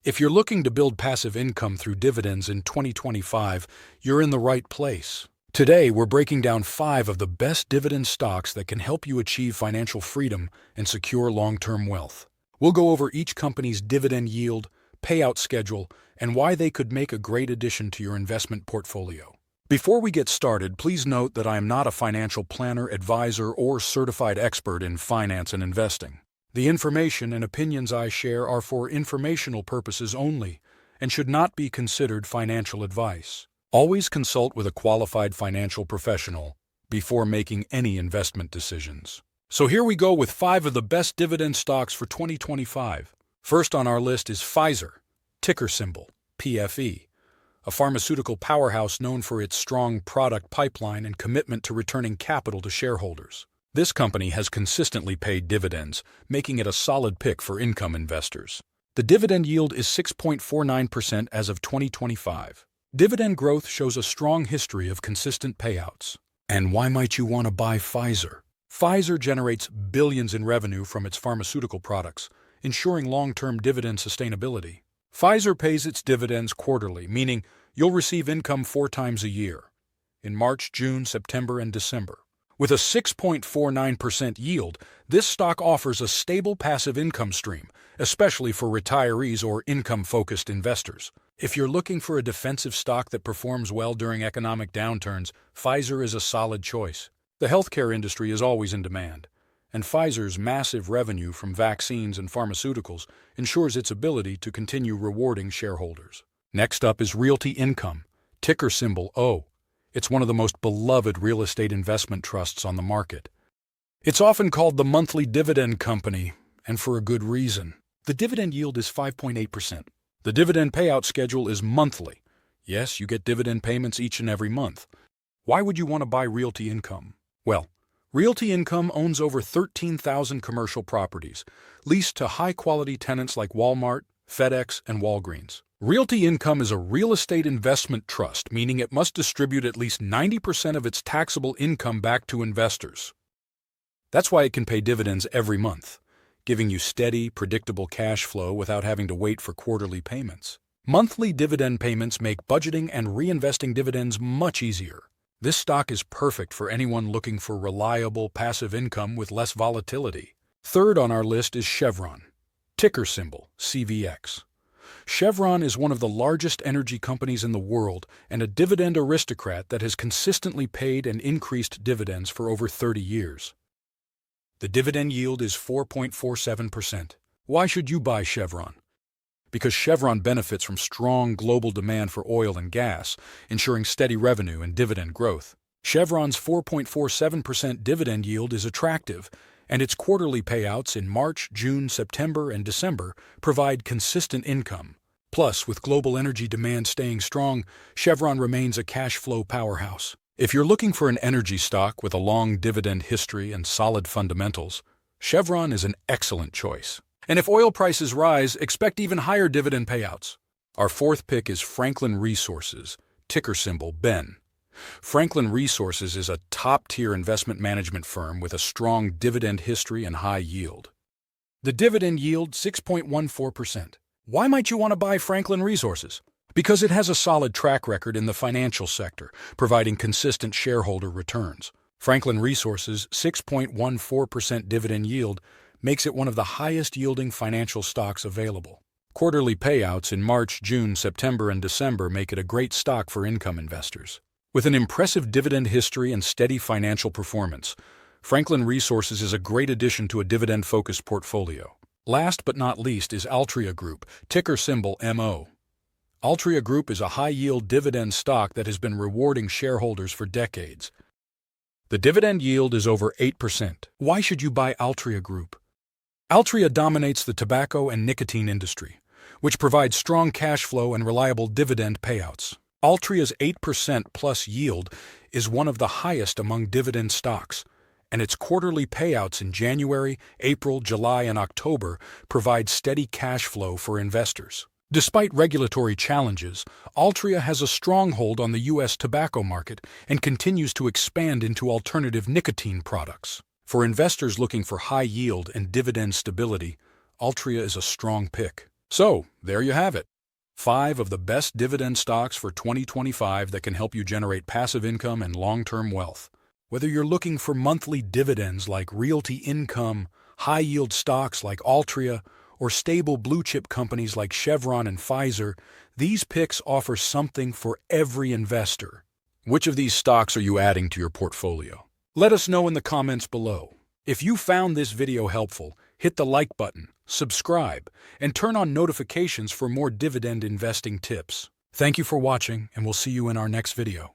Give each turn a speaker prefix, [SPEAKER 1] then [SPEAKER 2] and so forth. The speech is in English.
[SPEAKER 1] If you're looking to build passive income through dividends in 2025, you're in the right place. Today, we're breaking down 5 of the best dividend stocks that can help you achieve financial freedom and secure long-term wealth. We'll go over each company's dividend yield, payout schedule, and why they could make a great addition to your investment portfolio. Before we get started, please note that I am not a financial planner, advisor, or certified expert in finance and investing. The information and opinions I share are for informational purposes only and should not be considered financial advice. Always consult with a qualified financial professional before making any investment decisions. So here we go with 5 of the best dividend stocks for 2025. First on our list is Pfizer, ticker symbol PFE, a pharmaceutical powerhouse known for its strong product pipeline and commitment to returning capital to shareholders. This company has consistently paid dividends, making it a solid pick for income investors. The dividend yield is 6.49% as of 2025. Dividend growth shows a strong history of consistent payouts. And why might you want to buy Pfizer? Pfizer generates billions in revenue from its pharmaceutical products, ensuring long-term dividend sustainability. Pfizer pays its dividends quarterly, meaning you'll receive income 4 times a year, in March, June, September, and December. With a 6.49% yield, this stock offers a stable passive income stream, especially for retirees or income-focused investors. If you're looking for a defensive stock that performs well during economic downturns, Pfizer is a solid choice. The healthcare industry is always in demand, and Pfizer's massive revenue from vaccines and pharmaceuticals ensures its ability to continue rewarding shareholders. Next up is Realty Income, ticker symbol O. It's one of the most beloved real estate investment trusts on the market. It's often called the monthly dividend company, and for a good reason. The dividend yield is 5.8%. The dividend payout schedule is monthly. Yes, you get dividend payments each and every month. Why would you want to buy Realty Income? Well, Realty Income owns over 13,000 commercial properties, leased to high-quality tenants like Walmart, FedEx, and Walgreens. Realty Income is a real estate investment trust, meaning it must distribute at least 90% of its taxable income back to investors. That's why it can pay dividends every month, giving you steady, predictable cash flow without having to wait for quarterly payments. Monthly dividend payments make budgeting and reinvesting dividends much easier. This stock is perfect for anyone looking for reliable passive income with less volatility. Third on our list is Chevron, ticker symbol CVX. Chevron is one of the largest energy companies in the world and a dividend aristocrat that has consistently paid and increased dividends for over 30 years. The dividend yield is 4.47%. Why should you buy Chevron? Because Chevron benefits from strong global demand for oil and gas, ensuring steady revenue and dividend growth. Chevron's 4.47% dividend yield is attractive, and its quarterly payouts in March, June, September, and December provide consistent income. Plus, with global energy demand staying strong, Chevron remains a cash flow powerhouse. If you're looking for an energy stock with a long dividend history and solid fundamentals, Chevron is an excellent choice. And if oil prices rise, expect even higher dividend payouts. Our fourth pick is Franklin Resources, ticker symbol BEN. Franklin Resources is a top-tier investment management firm with a strong dividend history and high yield. The dividend yield 6.14%. Why might you want to buy Franklin Resources? Because it has a solid track record in the financial sector, providing consistent shareholder returns. Franklin Resources' 6.14% dividend yield makes it one of the highest-yielding financial stocks available. Quarterly payouts in March, June, September, and December make it a great stock for income investors. With an impressive dividend history and steady financial performance, Franklin Resources is a great addition to a dividend-focused portfolio. Last but not least is Altria Group, ticker symbol MO. Altria Group is a high-yield dividend stock that has been rewarding shareholders for decades. The dividend yield is over 8%. Why should you buy Altria Group? Altria dominates the tobacco and nicotine industry, which provides strong cash flow and reliable dividend payouts. Altria's 8% plus yield is one of the highest among dividend stocks, and its quarterly payouts in January, April, July, and October provide steady cash flow for investors. Despite regulatory challenges, Altria has a stronghold on the U.S. tobacco market and continues to expand into alternative nicotine products. For investors looking for high yield and dividend stability, Altria is a strong pick. So, there you have it. 5 of the best dividend stocks for 2025 that can help you generate passive income and long-term wealth. Whether you're looking for monthly dividends like Realty Income, high-yield stocks like Altria, or stable blue-chip companies like Chevron and Pfizer, these picks offer something for every investor. Which of these stocks are you adding to your portfolio? Let us know in the comments below. If you found this video helpful, hit the like button, subscribe, and turn on notifications for more dividend investing tips. Thank you for watching, and we'll see you in our next video.